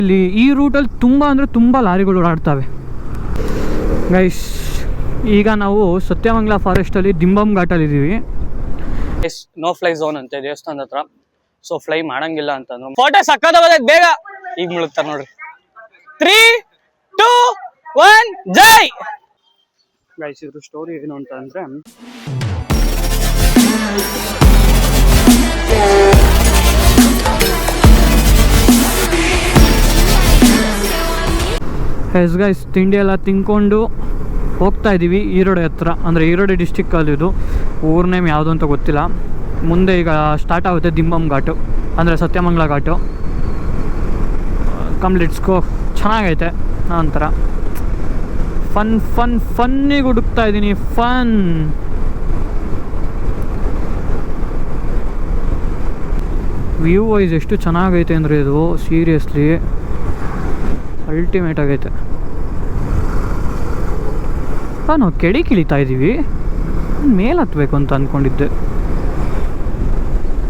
ಇಲ್ಲಿ ಈ ರೂಟಲ್ಲಿ ತುಂಬ ಅಂದರೆ ತುಂಬ ಲಾರಿಗಳು ಓಡಾಡ್ತವೆ ಗೈಸ್. ಈಗ ನಾವು ಸತ್ಯಮಂಗಲ ಫಾರೆಸ್ಟಲ್ಲಿ ದಿಂಬಮ್ ಘಾಟಲ್ಲಿದ್ದೀವಿ. ನೋ ಫ್ಲೈ ಝೋನ್ ಅಂತೆ ದೇವಸ್ಥಾನದ ಹತ್ರ. ಸೊ ಫ್ಲೈ ಮಾಡಂಗಿಲ್ಲ ಅಂತಂದ್ರು. ಫೋಟೋ ಸಕ್ಕದ ಬೇಗ ಈಗ ಮುಳುಗ್ತಾರೆ ನೋಡ್ರಿ. 3, 2, 1 ಜೈ ಗೈಸ್. ಇದ್ರ ಸ್ಟೋರಿ ಏನು ಅಂತ ಅಂದ್ರೆ, ಎಸ್ ಗೈಸ್, ತಿಂಡಿ ಎಲ್ಲ ತಿನ್ಕೊಂಡು ಹೋಗ್ತಾ ಇದ್ದೀವಿ ಈರೋಡೆ ಹತ್ರ. ಅಂದರೆ ಈರೋಡೆ ಡಿಸ್ಟಿಕ್ಕಲ್ಲಿ ಇದು. ಊರ ನೇಮ್ ಯಾವುದು ಅಂತ ಗೊತ್ತಿಲ್ಲ. ಮುಂದೆ ಈಗ ಸ್ಟಾರ್ಟ್ ಆಗುತ್ತೆ ದಿಂಬಮ್ ಘಾಟು, ಅಂದರೆ ಸತ್ಯಮಂಗಲ ಘಾಟು. Let's go. ಚೆನ್ನಾಗೈತೆ. ನಂತರ ಫನ್ನಿಗೆ ಹುಡುಕ್ತಾ ಇದ್ದೀನಿ. ಫನ್ ವ್ಯೂ ವೈಸ್ ಎಷ್ಟು ಚೆನ್ನಾಗೈತೆ ಅಂದರೆ ಇದು ಸೀರಿಯಸ್ಲಿ ಅಲ್ಟಿಮೇಟ್ ಆಗೈತೆ. ನಾವು ಕೆಳಗಿಳಿತಾ ಇದ್ದೀವಿ. ಮೇಲೆ ಹತ್ಬೇಕು ಅಂತ ಅಂದ್ಕೊಂಡಿದ್ದೆ.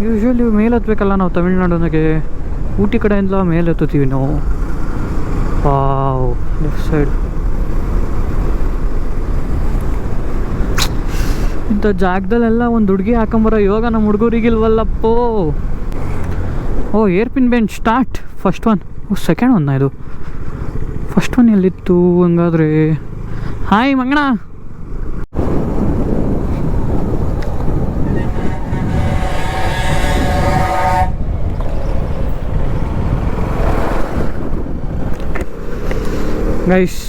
ಯೂಶ್ವಲಿ ಮೇಲೆ ಹತ್ಬೇಕಲ್ಲ ನಾವು ತಮಿಳ್ನಾಡಿಗೆ. ಊಟಿ ಕಡೆಯಿಂದ ಮೇಲೆ ಹತ್ತುತ್ತೀವಿ ನಾವು. Wow, left side. ಇಂಥ ಜಾಗದಲ್ಲೆಲ್ಲ ಒಂದು ಹುಡುಗಿ ಹಾಕೊಂಬರೋ ಯೋಗ ನಮ್ಮ ಹುಡುಗರಿಗಿಲ್ವಲ್ಲಪ್ಪೋ. ಓ, hairpin bench start. First one. Second ಒನ್ನ ಇದು. ಫಸ್ಟ್ ಒನ್ ಎಲ್ಲಿತ್ತು ಹಂಗಾದ್ರೆ? ಹಾಯ್ ಮಂಗಣ. ಗೈಸ್,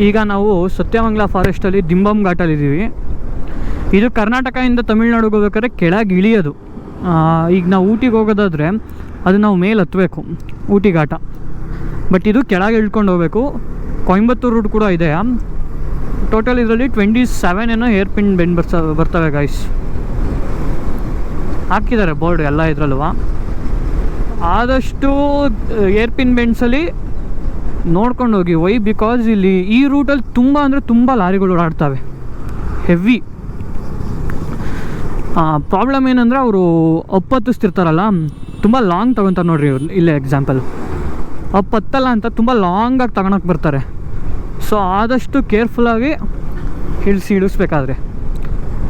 ಈಗ ನಾವು ಸತ್ಯಮಂಗಲ ಫಾರೆಸ್ಟಲ್ಲಿ ದಿಂಬಮ್ ಘಾಟಲ್ಲಿದ್ದೀವಿ. ಇದು ಕರ್ನಾಟಕದಿಂದ ತಮಿಳ್ನಾಡಿಗೆ ಹೋಗ್ಬೇಕಾದ್ರೆ ಕೆಳಗೆ ಇಳಿಯೋದು. ಈಗ ನಾವು ಊಟಿಗೆ ಹೋಗೋದಾದರೆ ಅದು ನಾವು ಮೇಲೆ ಹತ್ತಬೇಕು, ಊಟಿ ಘಾಟ. ಬಟ್ ಇದು ಕೆಳಗೆ ಇಳ್ಕೊಂಡು ಹೋಗಬೇಕು. ಕೊಯಂಬತ್ತೂರು ರೂಟ್ ಕೂಡ ಇದೆ. ಟೋಟಲ್ ಇದರಲ್ಲಿ 27 ಏನೋ ಏರ್ ಪಿನ್ ಬೆಂಡ್ ಬರ್ತವೆ ಗೈಸ್. ಹಾಕಿದ್ದಾರೆ ಬೋರ್ಡ್ ಎಲ್ಲ ಇದರಲ್ವ. ಆದಷ್ಟು ಏರ್ ಪಿನ್ ಬೆಂಡ್ಸಲ್ಲಿ ನೋಡ್ಕೊಂಡು ಹೋಗಿ. ವೈ? ಬಿಕಾಸ್ ಇಲ್ಲಿ ಈ ರೂಟಲ್ಲಿ ತುಂಬ ಅಂದರೆ ತುಂಬ ಲಾರಿಗಳು ಓಡಾಡ್ತವೆ, ಹೆವಿ. ಪ್ರಾಬ್ಲಮ್ ಏನಂದರೆ ಅವರು ಒಪ್ಪತ್ತಿಸ್ತಿರ್ತಾರಲ್ಲ, ತುಂಬ ಲಾಂಗ್ ತೊಗೊತಾರೆ ನೋಡ್ರಿ. ಇಲ್ಲೇ ಎಕ್ಸಾಂಪಲ್ ಹತ್ತಲ್ಲ ಅಂತ ತುಂಬ ಲಾಂಗಾಗಿ ತಗೊಳಕ್ಕೆ ಬರ್ತಾರೆ. ಸೊ ಆದಷ್ಟು ಕೇರ್ಫುಲ್ಲಾಗಿ ಇಳಿಸ್ಬೇಕಾದ್ರೆ.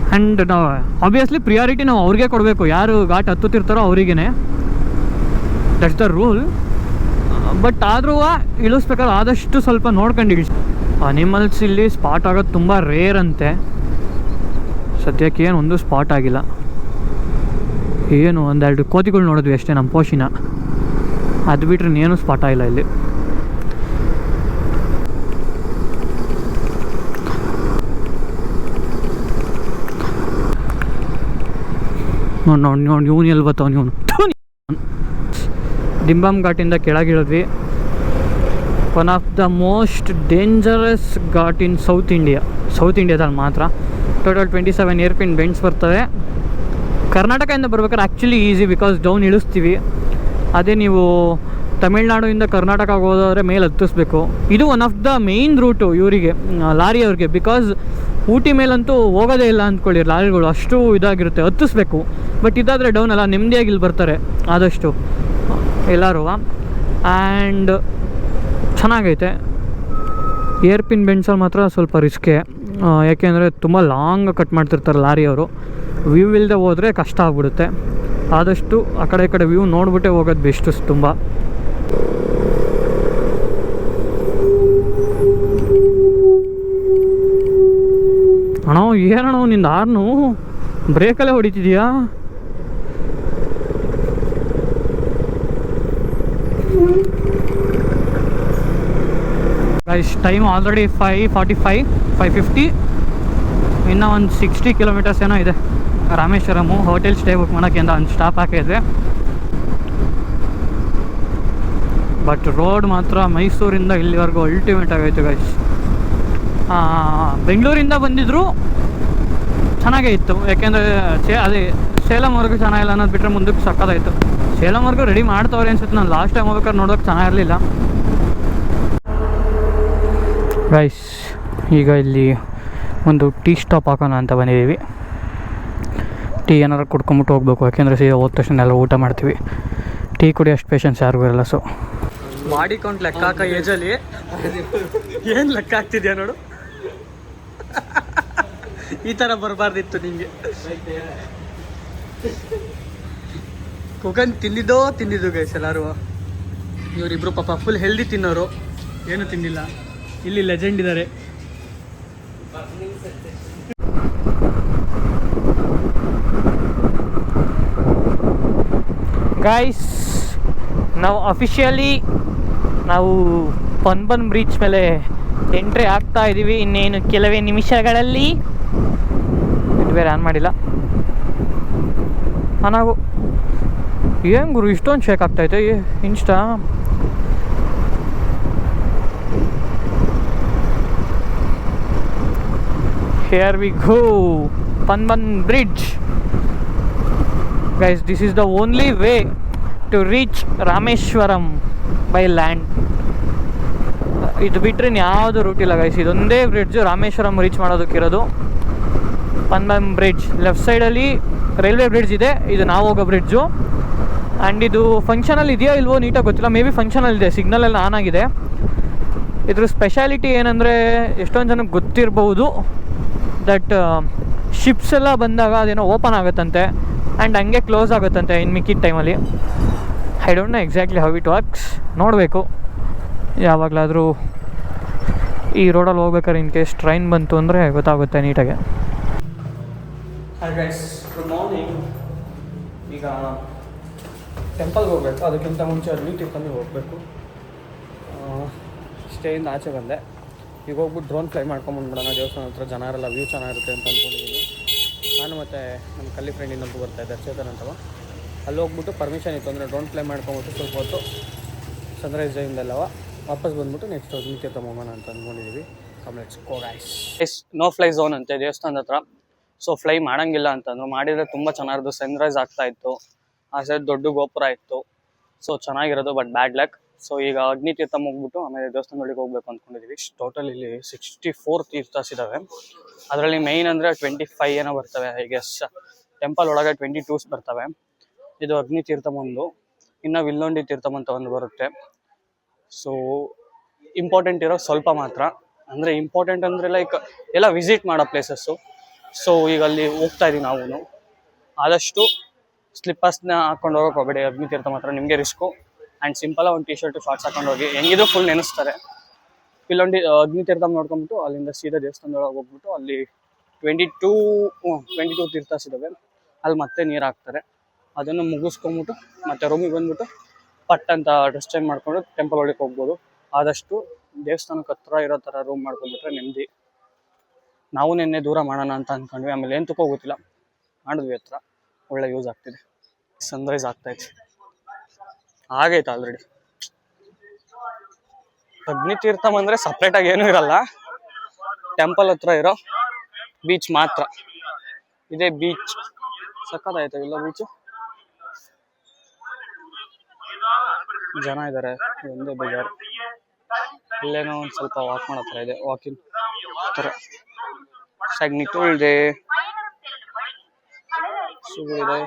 ಆ್ಯಂಡ್ ನಾವು ಆಬ್ವಿಯಸ್ಲಿ ಪ್ರಿಯಾರಿಟಿ ನಾವು ಅವ್ರಿಗೆ ಕೊಡಬೇಕು. ಯಾರು ಘಾಟ್ ಹತ್ತುತ್ತಿರ್ತಾರೋ ಅವರಿಗೇ. That's the rule. ಬಟ್ ಆದರೂ ಇಳಿಸ್ಬೇಕಾದ್ರೆ ಆದಷ್ಟು ಸ್ವಲ್ಪ ನೋಡ್ಕೊಂಡು ಇಳಿಸಿ. ಅನಿಮಲ್ಸ್ ಇಲ್ಲಿ ಸ್ಪಾಟ್ ಆಗೋದು ತುಂಬ ರೇರ್ ಅಂತೆ. ಸದ್ಯಕ್ಕೆ ಏನು ಒಂದು ಸ್ಪಾಟ್ ಆಗಿಲ್ಲ. ಏನು ಒಂದೆರಡು ಕೋತಿಗಳು ನೋಡಿದ್ವಿ ಅಷ್ಟೇ ನಮ್ಮ ಪೋಷಿನ. ಅದು ಬಿಟ್ಟರೆ ಇನ್ನೇನು ಸ್ಪಾಟ್ ಆಗಿಲ್ಲ ಇಲ್ಲಿ. ನೋಡಿ ಇವನು ಎಲ್ಲಿ ಬರ್ತಾವ ಇವನು. ದಿಂಬಮ್ ಘಾಟಿಂದ ಕೆಳಗಿಳಿದ್ವಿ. One of the most dangerous ghat in south ಇಂಡಿಯಾದಲ್ಲಿ ಮಾತ್ರ. ಟೋಟಲ್ 27 ಏರ್ ಪಿನ್ ಬೆಂಡ್ಸ್ ಬರ್ತವೆ. ಕರ್ನಾಟಕದಿಂದ ಬರ್ಬೇಕಾದ್ರೆ ಆ್ಯಕ್ಚುಲಿ ಈಸಿ, ಬಿಕಾಸ್ ಡೌನ್ ಇಳಿಸ್ತೀವಿ. ಅದೇ ನೀವು ತಮಿಳ್ನಾಡಿಂದ ಕರ್ನಾಟಕಕ್ಕೆ ಹೋದರೆ ಮೇಲೆ ಹತ್ತಿಸ್ಬೇಕು. ಇದು one of the main route ಇವರಿಗೆ, ಲಾರಿಯವ್ರಿಗೆ. ಬಿಕಾಸ್ ಊಟಿ ಮೇಲಂತೂ ಹೋಗೋದೇ ಇಲ್ಲ ಅಂದ್ಕೊಳ್ಳಿ ಲಾರಿಗಳು, ಅಷ್ಟು ಇದಾಗಿರುತ್ತೆ, ಹತ್ತಿಸ್ಬೇಕು. ಬಟ್ ಇದಾದರೆ ಡೌನ್ ಅಲ್ಲ, ನೆಮ್ಮದಿಯಾಗಿ ಇಲ್ಲಿ ಬರ್ತಾರೆ ಆದಷ್ಟು ಎಲ್ಲರೂ. ಆ್ಯಂಡ್ ಚೆನ್ನಾಗೈತೆ. ಏರ್ ಪಿನ್ ಬೆಂಡ್ಸಲ್ಲಿ ಮಾತ್ರ ಸ್ವಲ್ಪ ರಿಸ್ಕೇ. ಯಾಕೆಂದರೆ ತುಂಬ ಲಾಂಗ್ ಕಟ್ ಮಾಡ್ತಿರ್ತಾರೆ ಲಾರಿಯವರು. ವ್ಯೂ ಇಲ್ಲದೆ ಹೋದರೆ ಕಷ್ಟ ಆಗ್ಬಿಡುತ್ತೆ. ಆದಷ್ಟು ಆ ಕಡೆ ಈ ಕಡೆ ವ್ಯೂ ನೋಡ್ಬಿಟ್ಟೆ ಹೋಗೋದು ಬೆಸ್ಟು ತುಂಬ. ಅಣ್ಣ ಏನಣ್ಣ ನಿಂದು ಆರ್ನು ಬ್ರೇಕಲ್ಲೇ ಹೊಡಿತಿದ್ಯಾ? Guys, time already 5:45, 5:50. ಇನ್ನೂ ಒಂದು 60 ಕಿಲೋಮೀಟರ್ಸ್ ಏನೋ ಇದೆ ರಾಮೇಶ್ವರಮು. ಹೋಟೆಲ್ ಸ್ಟೇ ಬುಕ್ ಮಾಡೋಕ್ಕೆ ಅಂತ ಒಂದು ಸ್ಟಾಪ್ ಹಾಕಿದ್ವಿ. ಬಟ್ ರೋಡ್ ಮಾತ್ರ ಮೈಸೂರಿಂದ ಇಲ್ಲಿವರೆಗೂ ಅಲ್ಟಿಮೇಟ್ ಆಗೈತೆ ಗೈಸ್. ಬೆಂಗಳೂರಿಂದ ಬಂದಿದ್ರು ಚೆನ್ನಾಗೇ ಇತ್ತು. ಯಾಕೆಂದರೆ ಅದೇ ಸೇಲಂವರೆಗೂ ಚೆನ್ನಾಗಿಲ್ಲ ಅನ್ನೋದು ಬಿಟ್ಟರೆ ಮುಂದಕ್ಕೆ ಸಕ್ಕದಾಯಿತು. ಸೇಲಂವರೆಗೂ ರೆಡಿ ಮಾಡ್ತವ್ರೆ ಅನ್ಸುತ್ತೆ. ನಾನು ಲಾಸ್ಟ್ ಟೈಮ್ ಹೋಗ್ಬೇಕಾದ್ರೆ ನೋಡೋಕೆ ಚೆನ್ನಾಗಿರಲಿಲ್ಲ ಗೈಸ್. ಈಗ ಇಲ್ಲಿ ಒಂದು ಟೀ ಸ್ಟಾಪ್ ಹಾಕೋಣ ಅಂತ ಬಂದಿದ್ದೀವಿ. ಟೀ ಏನಾರು ಕುಡ್ಕೊಂಬಿಟ್ಟು ಹೋಗ್ಬೇಕು. ಯಾಕೆಂದರೆ ಸೀದಾ ಹೋದ ತಕ್ಷಣ ಎಲ್ಲ ಊಟ ಮಾಡ್ತೀವಿ. ಟೀ ಕುಡಿಯೋಷ್ಟು ಪೇಷನ್ಸ್ ಯಾರಿಗೂ ಇರಲ್ಲ. ಸೊ ಬಾಡಿ ಕೌಂಟ್ ಲೆಕ್ಕ ಹಾಕೋ ಏಜಲ್ಲಿ ಏನ್ ಲೆಕ್ಕ ಆಗ್ತಿದ್ಯಾ ನೋಡು. ಈ ತರ ಬರಬಾರ್ದಿತ್ತು ನಿಂಗೆ. ಕುಗನ್ ತಿಂದಿದ್ದು ಗೈಸ್ ಎಲ್ಲಾರು. ಇವರಿಬ್ರು ಪಾಪ ಫುಲ್ ಹೆಲ್ದಿ ತಿನ್ನೋರು, ಏನು ತಿಂದಿಲ್ಲ. ಇಲ್ಲಿ ಲೆಜೆಂಡ್ ಇದ್ದಾರೆ. ಗೈಸ್ ನಾವು ಅಫಿಷಿಯಲಿ ಪನ್ಬನ್ ಬ್ರಿಡ್ಜ್ ಮೇಲೆ ಎಂಟ್ರಿ ಆಗ್ತಾ ಇದ್ದೀವಿ. ಇನ್ನೇನು ಕೆಲವೇ ನಿಮಿಷಗಳಲ್ಲಿ. ಇದು ಬೇರೆ ಆನ್ ಮಾಡಿಲ್ಲ. ನಾವು ಏನು ಗುರು ಇಷ್ಟೊಂದು ಶೇಕ್ ಆಗ್ತಾಯಿತ್ತು insta. Here we go, Panban Bridge. Guys, this is the only way to reach Rameshwaram by land. ಇದು ಬಿಟ್ಟರೆ ಯಾವುದು ರೂಟ್ ಇಲ್ಲ ಗೈಸ್. ಇದೊಂದೇ ಬ್ರಿಡ್ಜ್ ರಾಮೇಶ್ವರಂ ರೀಚ್ ಮಾಡೋದಕ್ಕಿರೋದು. ಪನ್ಬನ್ ಬ್ರಿಡ್ಜ್ ಲೆಫ್ಟ್ ಸೈಡಲ್ಲಿ ರೈಲ್ವೆ ಬ್ರಿಡ್ಜ್ ಇದೆ, ಇದು ನಾವು ಹೋಗೋ ಬ್ರಿಡ್ಜು. ಆ್ಯಂಡ್ ಇದು ಫಂಕ್ಷನಲ್ಲಿ ಇದೆಯೋ ಇಲ್ವೋ ನೀಟಾಗಿ ಗೊತ್ತಿಲ್ಲ, ಮೇ ಬಿ ಫಂಕ್ಷನಲ್ಲಿ ಇದೆ. ಸಿಗ್ನಲ್ ಎಲ್ಲ ಆನ್ ಆಗಿದೆ. ಇದ್ರ ಸ್ಪೆಷಾಲಿಟಿ ಏನಂದರೆ ಎಷ್ಟೊಂದು ಜನಕ್ಕೆ ಗೊತ್ತಿರ್ಬೋದು ದಟ್ ಶಿಪ್ಸ್ ಎಲ್ಲ ಬಂದಾಗ ಅದೇನೋ ಓಪನ್ ಆಗುತ್ತಂತೆ ಆ್ಯಂಡ್ ಹಂಗೆ ಕ್ಲೋಸ್ ಆಗುತ್ತಂತೆ ಇನ್ನು ಮಿಕ್ಕಿದ ಟೈಮಲ್ಲಿ. I don't know exactly how it works. ನೋಡಬೇಕು ಯಾವಾಗಲಾದರೂ ಈ ರೋಡಲ್ಲಿ ಹೋಗ್ಬೇಕಾದ್ರೆ. ಇನ್ ಕೇಸ್ ಟ್ರೈನ್ ಬಂತು ಅಂದರೆ ಗೊತ್ತಾಗುತ್ತೆ ನೀಟಾಗೆ. Hi guys, good morning. ಈಗ ಟೆಂಪಲ್ಗೆ ಹೋಗ್ಬೇಕು, ಅದಕ್ಕಿಂತ ಮುಂಚೆ ಅಲ್ಲಿ ತೀರ್ಥಂಗೆ ಹೋಗಬೇಕು. ಸ್ಟೇಯಿಂದ ಆಚೆ ಬಂದೆ. ಈಗ ಹೋಗ್ಬಿಟ್ಟು ಡ್ರೋನ್ ಫ್ಲೈ ಮಾಡ್ಕೊಂಬಂದ್ಬಿಡೋಣ. ದೇವಸ್ಥಾನ ಹತ್ರ ಜನ ಇರಲ್ಲ, ವ್ಯೂ ಚೆನ್ನಾಗಿರುತ್ತೆ ಅಂತ ಅಂದ್ಕೊಂಡಿದ್ದೀನಿ. ನಾನು ಮತ್ತು ನಮ್ಮ ಕಲ್ಲಿ ಫ್ರೆಂಡ್ ಇನ್ನೊಂದು ಬರ್ತಾಯಿದ್ದೆ ಚೇತನ್ ಅಂತವ. ಅಲ್ಲಿ ಹೋಗ್ಬಿಟ್ಟು ಪರ್ಮಿಷನ್ ಇತ್ತು ಅಂದರೆ ಡ್ರೋನ್ ಫ್ಲೈ ಮಾಡ್ಕೊಂಬಿಟ್ಟು ಸ್ವಲ್ಪ ಹೊತ್ತು ಸನ್ರೈಸ್ ಟೈಮ್ದೆಲ್ಲವ ವಾಪಸ್ ಬಂದ್ಬಿಟ್ಟು ನೆಕ್ಸ್ಟ್ ತೀರ್ಥ ಹೋಗೋಣ ಅಂತ ಅಂದ್ಕೊಂಡಿದ್ದೀವಿ. Let's go guys. No fly zone ಅಂತೆ ದೇವಸ್ಥಾನದ ಹತ್ರ. ಸೊ ಫ್ಲೈ ಮಾಡೋಂಗಿಲ್ಲ ಅಂತಂದ್ರು. ಮಾಡಿದರೆ ತುಂಬ ಚೆನ್ನಾಗಿರೋದು, ಸನ್ರೈಸ್ ಆಗ್ತಾ ಇತ್ತು. ಆ ಸೈಡ್ ದೊಡ್ಡ ಗೋಪುರ ಇತ್ತು. ಸೊ ಚೆನ್ನಾಗಿರೋದು, ಬಟ್ ಬ್ಯಾಡ್ ಲಕ್. ಸೊ ಈಗ ಅಗ್ನಿ ತೀರ್ಥ ಹೋಗ್ಬಿಟ್ಟು ಆಮೇಲೆ ದೇವಸ್ಥಾನದೊಳಗೆ ಹೋಗ್ಬೇಕು ಅಂದ್ಕೊಂಡಿದ್ದೀವಿ. ಟೋಟಲ್ ಇಲ್ಲಿ 64 ತೀರ್ಥಸ್ ಇದ್ದಾವೆ. ಅದರಲ್ಲಿ ಮೈನ್ ಅಂದರೆ 25 ಏನೋ ಬರ್ತವೆ. ಐ ಗೆಸ್ ಟೆಂಪಲ್ ಒಳಗೆ 22 ಬರ್ತವೆ. ಇದು ಅಗ್ನಿ ತೀರ್ಥ ಒಂದು, ಇನ್ನು ವಿಲ್ಲೊಂಡಿ ತೀರ್ಥ ಅಂತ ಒಂದು ಬರುತ್ತೆ. ಸೊ ಇಂಪಾರ್ಟೆಂಟ್ ಇರೋ ಸ್ವಲ್ಪ ಮಾತ್ರ, ಅಂದರೆ ಇಂಪಾರ್ಟೆಂಟ್ ಅಂದರೆ ಲೈಕ್ ಎಲ್ಲ ವಿಸಿಟ್ ಮಾಡೋ ಪ್ಲೇಸಸ್ಸು. ಸೊ ಈಗ ಅಲ್ಲಿ ಹೋಗ್ತಾ ಇದ್ದೀವಿ ನಾವು. ಆದಷ್ಟು ಸ್ಲಿಪ್ಪರ್ಸ್ನ ಹಾಕೊಂಡು ಹೋಗೋಕೆ ಹೋಗಬೇಡಿ. ಅಗ್ನಿ ತೀರ್ಥ ಮಾತ್ರ ನಿಮಗೆ ರಿಸ್ಕು. ಆ್ಯಂಡ್ ಸಿಂಪಲಾಗಿ ಒಂದು ಟೀ-ಶರ್ಟು ಶಾರ್ಟ್ಸ್ ಹಾಕೊಂಡು ಹೋಗಿ, ಹೆಂಗಿದ್ರು ಫುಲ್ ನೆನೆಸ್ತಾರೆ. ಇಲ್ಲೊಂದು ಅಗ್ನಿ ತೀರ್ಥ ನೋಡ್ಕೊಂಬಿಟ್ಟು ಅಲ್ಲಿಂದ ಸೀದಾ ದೇವಸ್ಥಾನದೊಳಗೆ ಹೋಗ್ಬಿಟ್ಟು ಅಲ್ಲಿ 22 ತೀರ್ಥಸ್ ಇದ್ದಾವೆ. ಅಲ್ಲಿ ಮತ್ತೆ ನೀರು ಹಾಕ್ತಾರೆ. ಅದನ್ನು ಮುಗಿಸ್ಕೊಂಬಿಟ್ಟು ಮತ್ತೆ ರೂಮಿಗೆ ಬಂದ್ಬಿಟ್ಟು ಪಟ್ ಅಂತ ಡ್ರೆಸ್ ಚೇಂಜ್ ಮಾಡ್ಕೊಂಡು ಟೆಂಪಲ್ ಒಳಗೆ ಹೋಗ್ಬೋದು. ಆದಷ್ಟು ದೇವಸ್ಥಾನಕ್ಕೆ ಹತ್ರ ಇರೋ ಥರ ರೂಮ್ ಮಾಡ್ಕೊಂಡ್ಬಿಟ್ರೆ ನೆಮ್ಮದಿ. ನಾವು ನಿನ್ನೆ ದೂರ ಮಾಡೋಣ ಅಂತ ಅಂದ್ಕೊಂಡ್ವಿ, ಆಮೇಲೆ ಏನು ತಗೋ ಗೊತ್ತಿಲ್ಲ, ಮಾಡಿದ್ವಿ ಹತ್ರ. ಒಳ್ಳೆ ಯೂಸ್ ಆಗ್ತಿದೆ. ಸನ್ರೈಸ್ ಆಗ್ತಾಯಿದೆ, ಆಗೈತೆ ಆಲ್ರೆಡಿ. ಅಗ್ನಿ ತೀರ್ಥ ಅಂದರೆ ಸಪ್ರೇಟಾಗಿ ಏನೂ ಇರಲ್ಲ, ಟೆಂಪಲ್ ಹತ್ರ ಇರೋ ಬೀಚ್ ಮಾತ್ರ. ಇದೇ ಬೀಚ್. ಸಕ್ಕತ್ತಾಯ್ತು ಇಲ್ಲ ಬೀಚು. ಜನ ಇದ್ದಾರೆ, ಒಂದೇ ಬೇಜಾರು. ಇಲ್ಲೇನೋ ಒಂದು ಸ್ವಲ್ಪ ವಾಕ್ ಮಾಡೋ ಥರ ಇದೆ, ವಾಕಿಂಗ್ ಥರ. ಸಗಣಿ ತುಳಿದೆ ಸುಗಳಿದೆ.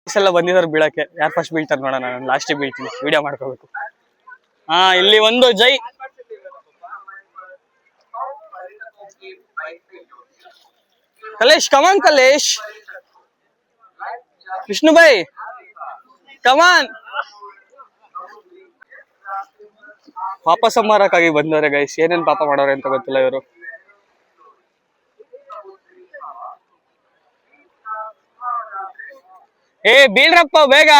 ಎಲ್ಲ ಬಂದಿದ್ದಾರೆ ಬೀಳಕ್ಕೆ. ಯಾರು ಫಸ್ಟ್ ಬೀಳ್ತಾರೆ ನೋಡೋಣ. ನಾನು ಲಾಸ್ಟಿಗೆ ಬೀಳ್ತೀನಿ, ವಿಡಿಯೋ ಮಾಡ್ಕೋಬೇಕು. ಹಾ, ಇಲ್ಲಿ ಒಂದು ಜೈ. ಕಲೇಶ್ ಕಮಾನ್, ಕಲೇಶ್. ವಿಷ್ಣು ಭಾಯ್ ಕಮಾನ್. ಪಾಪ ಸಂಹಾರಕ್ಕಾಗಿ ಬಂದವ್ರೆ ಗೈಸ್. ಏನೇನ್ ಪಾಪ ಮಾಡೋರೆ ಅಂತ ಗೊತ್ತಿಲ್ಲ ಇವರು. ಏ ಬೀಳ್ರಪ್ಪ ಬೇಗ.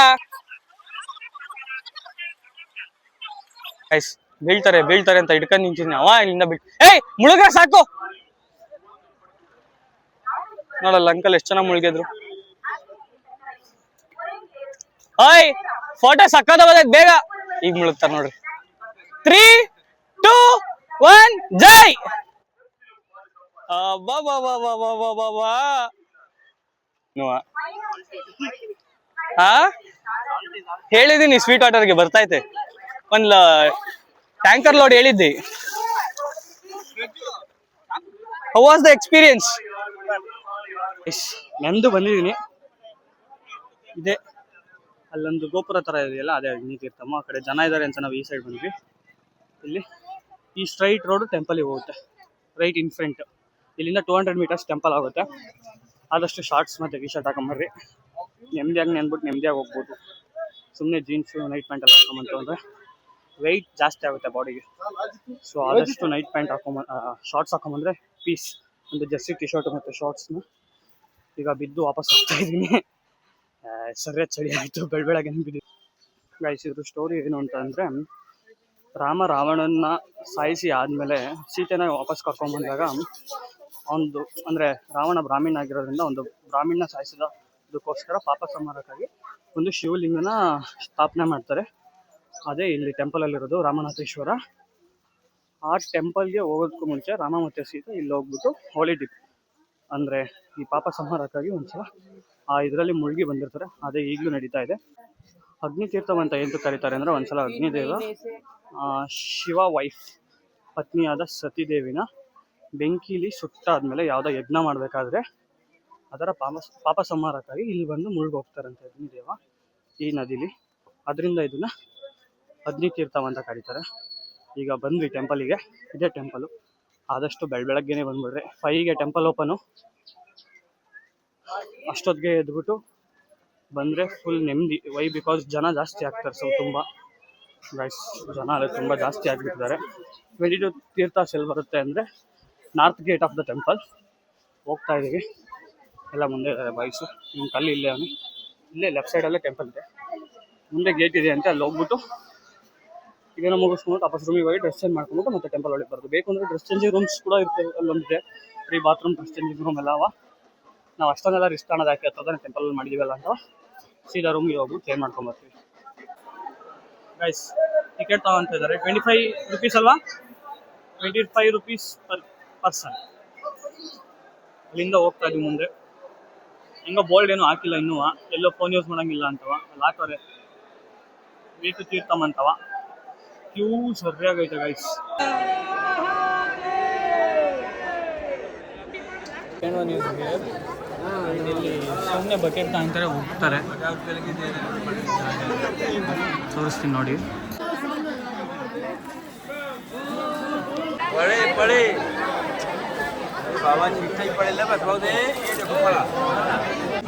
ಗೈಸ್ ಬೀಳ್ತಾರೆ ಅಂತ ಹಿಡ್ಕೊಂಡು ನಿಂತಿದ್ದೀನಿ. ಅವ ಇಲ್ಲಿಂದ ಏಯ್ ಮುಳುಗ ಸಾಕು. ನೋಡಲ್ಲ ಅಂಕಲ್ ಎಷ್ಟು ಚೆನ್ನಾಗಿ ಮುಳುಗಿದ್ರು. ಓಯ್ ಫೋಟೋ ಸಕ್ಕದ ಬಂದೈತೆ, ಬೇಗ. ಈಗ ಮುಳುಗ್ತಾರ ನೋಡ್ರಿ. 3, 2, 1 ಜೈ. ಹೇಳಿದೀನಿ ಸ್ವೀಟ್ ವಾಟರ್ಗೆ ಬರ್ತೈತೆ. ಒಂದು ಟ್ಯಾಂಕರ್ ಲೋಡ್ ಹೇಳಿದ್ದಿ. How was the experience? ನಂದು ಬಂದಿದ್ದೀನಿ. ಇದೆ ಅಲ್ಲೊಂದು ಗೋಪುರ ಥರ ಇದೆಯಲ್ಲ ಅದೇ ಅಗ್ನಿ ತೀರ್ಥಮ್ಮ. ಆ ಕಡೆ ಜನ ಇದ್ದಾರೆ ಅಂತ ನಾವು ಈ ಸೈಡ್ ಬಂದ್ವಿ. ಇಲ್ಲಿ ಈ ಸ್ಟ್ರೈಟ್ ರೋಡ್ ಟೆಂಪಲಿಗೆ ಹೋಗುತ್ತೆ, ರೈಟ್ ಇನ್ ಫ್ರಂಟ್. ಇಲ್ಲಿಂದ 200 ಮೀಟರ್ಸ್ ಟೆಂಪಲ್ ಆಗುತ್ತೆ. ಆದಷ್ಟು ಶಾರ್ಟ್ಸ್ ಮತ್ತು ಟಿ ಶರ್ಟ್ ಹಾಕೊಂಬರ್ರಿ, ನೆಮ್ಮದಿಯಾಗಿ ನೆನ್ಬಿಟ್ಟು ನೆಮ್ಮದಿಯಾಗಿ ಹೋಗ್ಬೋದು. ಸುಮ್ಮನೆ ಜೀನ್ಸು ನೈಟ್ ಪ್ಯಾಂಟ್ ಎಲ್ಲ ಹಾಕೊಂಬಂತು ಅಂದರೆ ವೆಯ್ಟ್ ಜಾಸ್ತಿ ಆಗುತ್ತೆ ಬಾಡಿಗೆ. ಸೊ ಆದಷ್ಟು ನೈಟ್ ಪ್ಯಾಂಟ್ ಶಾರ್ಟ್ಸ್ ಹಾಕೊಂಬಂದರೆ ಪೀಸ್. ಒಂದು ಜರ್ಸಿ ಟಿ ಶರ್ಟ್ ಮತ್ತು ಶಾರ್ಟ್ಸ್ನ ಈಗ ಬಿದ್ದು ವಾಪಸ್ ಹೋಗ್ತಾ ಇದ್ದೀನಿ. ಸರಿಯಾದ ಚಳಿ ಆಯಿತು, ಬೆಳಗ್ಗೆ ಬಿದ್ದು. ಗೈಸ್ ಇದ್ರ ಸ್ಟೋರಿ ಏನು ಅಂತ ಅಂದರೆ, ರಾವಣನ್ನ ಸಾಯಿಸಿ ಆದಮೇಲೆ ಸೀತೆನ ವಾಪಸ್ ಕರ್ಕೊಂಡ್ಬಂದಾಗ ಒಂದು ಅಂದರೆ ರಾವಣ ಬ್ರಾಹ್ಮಣ ಆಗಿರೋದ್ರಿಂದ ಒಂದು ಬ್ರಾಹ್ಮಣ ಸಾಯಿಸಿದಕ್ಕೋಸ್ಕರ ಪಾಪ ಸಂಹಾರಕ್ಕಾಗಿ ಒಂದು ಶಿವಲಿಂಗನ ಸ್ಥಾಪನೆ ಮಾಡ್ತಾರೆ. ಅದೇ ಇಲ್ಲಿ ಟೆಂಪಲಲ್ಲಿರೋದು ರಾಮನಾಥೇಶ್ವರ. ಆ ಟೆಂಪಲ್ಗೆ ಹೋಗೋದಕ್ಕೂ ಮುಂಚೆ ರಾಮ ಮತ್ತು ಸೀತೆ ಇಲ್ಲಿ ಹೋಗ್ಬಿಟ್ಟು ಹೋಳಿ ಡಿಪ್ ಅಂದರೆ ಈ ಪಾಪ ಸಂಹಾರಕ್ಕಾಗಿ ಒಂದ್ಸಲ ಆ ಇದರಲ್ಲಿ ಮುಳುಗಿ ಬಂದಿರ್ತಾರೆ. ಅದೇ ಈಗಲೂ ನಡೀತಾ ಇದೆ. ಅಗ್ನಿತೀರ್ಥಂ ಅಂತ ಏನು ಕರೀತಾರೆ ಅಂದರೆ, ಒಂದ್ಸಲ ಅಗ್ನಿದೇವ ಶಿವ ವೈಫ್ ಪತ್ನಿಯಾದ ಸತಿದೇವಿನ ಬೆಂಕಿಲಿ ಸುಟ್ಟಾದ್ಮೇಲೆ ಯಾವುದೋ ಯಜ್ಞ ಮಾಡಬೇಕಾದ್ರೆ ಅದರ ಪಾಪ ಸಂಹಾರಕ್ಕಾಗಿ ಇಲ್ಲಿ ಬಂದು ಮುಳುಗಿ ಹೋಗ್ತಾರಂತೆ ಅಗ್ನಿದೇವ ಈ ನದಿಲಿ. ಅದರಿಂದ ಇದನ್ನ ಅಗ್ನಿತೀರ್ಥಂ ಅಂತ ಕರೀತಾರೆ. ಈಗ ಬಂದ್ವಿ ಟೆಂಪಲಿಗೆ, ಇದೇ ಟೆಂಪಲು. ಆದಷ್ಟು ಬೆಳಗ್ಗೆನೆ ಬಂದ್ಬಿಡ್ರಿ. 5ಗೆ ಟೆಂಪಲ್ ಓಪನು. ಅಷ್ಟೊತ್ತಿಗೆ ಎದ್ಬಿಟ್ಟು ಬಂದರೆ ಫುಲ್ ನೆಮ್ಮದಿ. ವೈ ಬಿಕಾಸ್ ಜನ ಜಾಸ್ತಿ ಆಗ್ತಾರೆ. ಸೊ ತುಂಬ ಗೈಸ್ ಜನ ಅಲ್ಲೇ ತುಂಬ ಜಾಸ್ತಿ ಆಗಿಬಿಟ್ಟಿದ್ದಾರೆ. 22 ತೀರ್ಥಸ್ ಎಲ್ಲಿ ಬರುತ್ತೆ ಅಂದರೆ, north gate of the temple ಹೋಗ್ತಾ ಇದ್ದೀವಿ. ಎಲ್ಲ ಮುಂದೆ ಇದ್ದಾರೆ ಬಾಯ್ಸು. ನಿಮ್ಮ ಕಲ್ಲಿ ಇಲ್ಲೇ ಅವನು, ಇಲ್ಲೇ ಲೆಫ್ಟ್ ಸೈಡಲ್ಲೇ ಟೆಂಪಲ್ ಇದೆ. ಮುಂದೆ ಗೇಟ್ ಇದೆ ಅಂತ ಅಲ್ಲಿ ಹೋಗ್ಬಿಟ್ಟು ಇದೇನೋ ಮುಗಿಸ್ಕೊಂಡು ವಾಪಸ್ ರೂಮಿಗೆ ಹೋಗಿ ಡ್ರೆಸ್ ಚೇಂಜ್ ಮಾಡ್ಕೊಂಡ್ಬಿಟ್ಟು ಮತ್ತೆ ಟೆಂಪಲ್ ಒಳಗೆ ಬರೋದು. ಬೇಕು ಅಂದರೆ ಡ್ರೆಸ್ ಚೇಂಜಿಂಗ್ ರೂಮ್ಸ್ ಕೂಡ ಇರ್ತವೆ, ಅಲ್ಲೊಂದಿದೆ free bathroom, dress changing room ಎಲ್ಲ ಅವ. ನಾವು ಅಷ್ಟೊಂದೆಲ್ಲ ರಿಸ್ಕ್ ಅನ್ನೋದು ಯಾಕೆ ಹತ್ತೋದನ್ನ ಟೆಂಪಲಲ್ಲಿ ಮಾಡಿದ್ದೀವಲ್ಲ ಅಂತ ಸೀದಾ ರೂಮ್ಗೆ ಹೋಗ್ಬಿಟ್ಟು ಚೇಂಜ್ ಮಾಡ್ಕೊಂಬರ್ತೀವಿ. ಗೈಸ್ ಟಿಕೆಟ್ ತಗೊಂತ ಇದ್ದಾರೆ, 25 ರೂಪೀಸ್ ಅಲ್ವಾ, 25 ರೂಪೀಸ್ ಪರ್ ಪರ್ಸನ್. ಅಲ್ಲಿಂದ ಹೋಗ್ತಾ ಇದ್ದೀವಿ ಮುಂದೆ. ಹೆಂಗೋ ಬೋಲ್ಡ್ ಏನೂ ಹಾಕಿಲ್ಲ ಇನ್ನೂ, ಎಲ್ಲೋ ಫೋನ್ ಯೂಸ್ ಮಾಡೋಂಗಿಲ್ಲ ಅಂತವ. ಅಲ್ಲಿ ಹಾಕೋರೆ ವೀಟು ತೀರ್ಥಮ್ ಅಂತವ. ಕ್ಯೂ ಸರಿಯಾಗೈತೆ ಗೈಸ್. ಇಲ್ಲಿ ಸುಮ್ಮನೆ ಬಕೆಟ್ ತಗೊಂತಾರೆ, ಹೋಗ್ತಾರೆ. ತೋರಿಸ್ತೀನಿ ನೋಡಿ.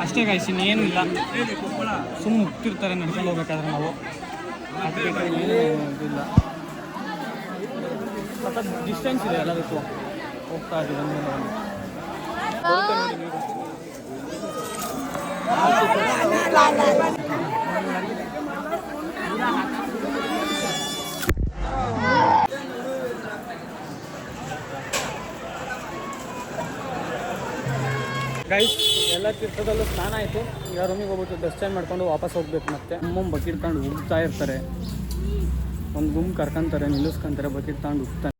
ಅಷ್ಟೇ ಗೈಸ್, ಇನ್ನೇನು ಇಲ್ಲ. ಸುಮ್ಮನೆ ಹೋಗ್ತಿರ್ತಾರೆ ನಡ್ಕೊಂಡು ಹೋಗ್ಬೇಕಾದ್ರೆ ನಾವು. ಏನು ಇದಿಲ್ಲ, ಸ್ವಲ್ಪ ಡಿಸ್ಟೆನ್ಸ್ ಇದೆ ಎಲ್ಲದಕ್ಕೂ. ಹೋಗ್ತಾ ಇದ್ದೀವಿ ಗೈಸ್. ಎಲ್ಲ ತೀರ್ಥದಲ್ಲೂ ಸ್ನಾನ ಆಯಿತು. ಈಗ ರೂಮಿಗೆ ಹೋಗ್ಬಿಟ್ಟು ಡ್ರೆಸ್ ಚೇಂಜ್ ಮಾಡ್ಕೊಂಡು ವಾಪಸ್ ಹೋಗ್ಬೇಕು. ಮತ್ತೆ ಬಕೆಟ್ ತಗೊಂಡು ಉಗ್ತಾ ಇರ್ತಾರೆ. ಒಂದು ಗುಂಪು ಕರ್ಕೊಂತಾರೆ, ನಿಲ್ಲಿಸ್ಕೊಂತಾರೆ, ಬಕೆಟ್ ತಗೊಂಡು ಉಗ್ತಾನೆ.